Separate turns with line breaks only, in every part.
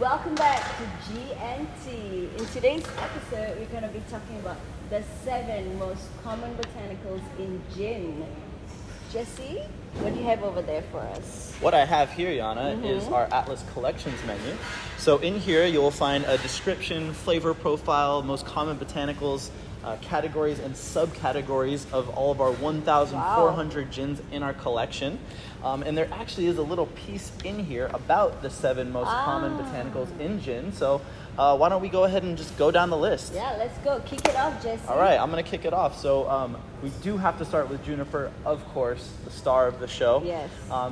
Welcome back to G&T. In today's episode, we're going to be talking about the 7 most common botanicals in gin. Jesse, what do you have over there for us?
What I have here, Yana, is our Atlas Collections menu. So in here, you'll find a description, flavor profile, most common botanicals, categories and subcategories of all of our 1,400 gins in our collection. And there actually is a little piece in here about the 7 most common botanicals in gin. So why don't we go ahead and just go down the list?
Yeah, let's go. Kick it off, Jesse.
All right, I'm going to kick it off. So we do have to start with Juniper, of course, the star of the show.
Yes.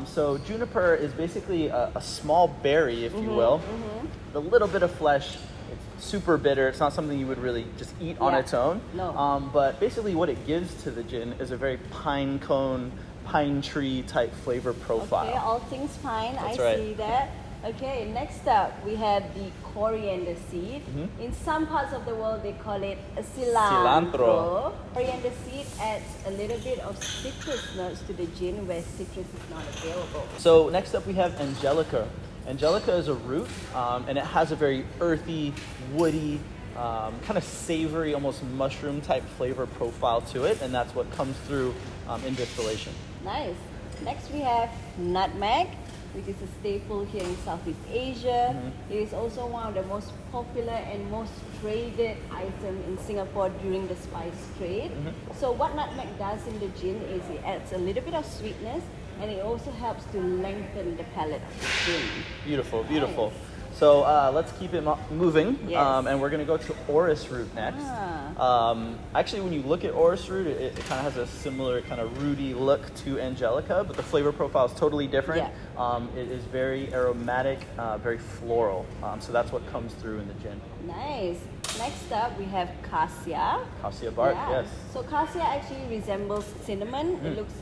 So Juniper is basically a small berry, if you will, with a little bit of flesh. It's super bitter. It's not something you would really just eat on its own.
No.
But basically what it gives to the gin is a very pine cone, pine tree type flavor profile.
Okay, all things pine.
That's
I
right.
see that. Okay, next up we have the coriander seed. In some parts of the world they call it a cilantro. Coriander seed adds a little bit of citrus notes to the gin where citrus is not available.
So next up we have Angelica. Angelica is a root, and it has a very earthy, woody, kind of savory, almost mushroom type flavor profile to it, and that's what comes through in distillation.
Nice. Next we have nutmeg, which is a staple here in Southeast Asia. It is also one of the most popular and most traded item in Singapore during the spice trade. So what nutmeg does in the gin is it adds a little bit of sweetness, and it also helps to lengthen the palate of the gin.
Beautiful, beautiful.
Nice.
So let's keep it moving,
Yes.
and we're going to go to orris root next. Actually, when you look at orris root, it kind of has a similar kind of rooty look to Angelica, but the flavor profile is totally different. It is very aromatic, very floral, so that's what comes through in the gin.
Nice. Next up, we have Cassia.
Cassia bark, yes.
So Cassia actually resembles cinnamon. It looks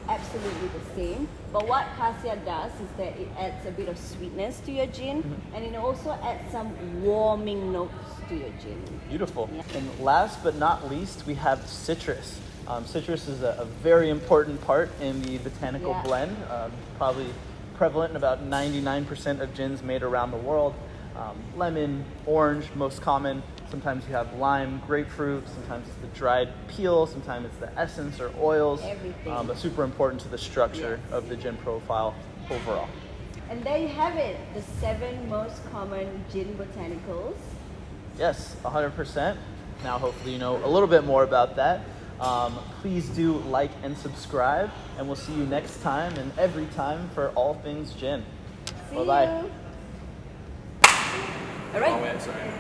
absolutely the same. But what Cassia does is that it adds a bit of sweetness to your gin, and it also adds some warming notes to your gin.
Beautiful. Yeah. And last but not least, we have citrus. Citrus is a very important part in the botanical blend, probably prevalent in about 99% of gins made around the world. Lemon, orange, most common. Sometimes you have lime, grapefruit. Sometimes it's the dried peel. Sometimes it's the essence or oils.
Everything.
But super important to the structure of the gin profile overall.
And there you have it, the 7 most common gin botanicals.
Yes, 100%. Now hopefully you know a little bit more about that. Please do like and subscribe, and we'll see you next time and every time for all things gin.
See
Bye-bye.
you. All right.
Oh, wait, sorry.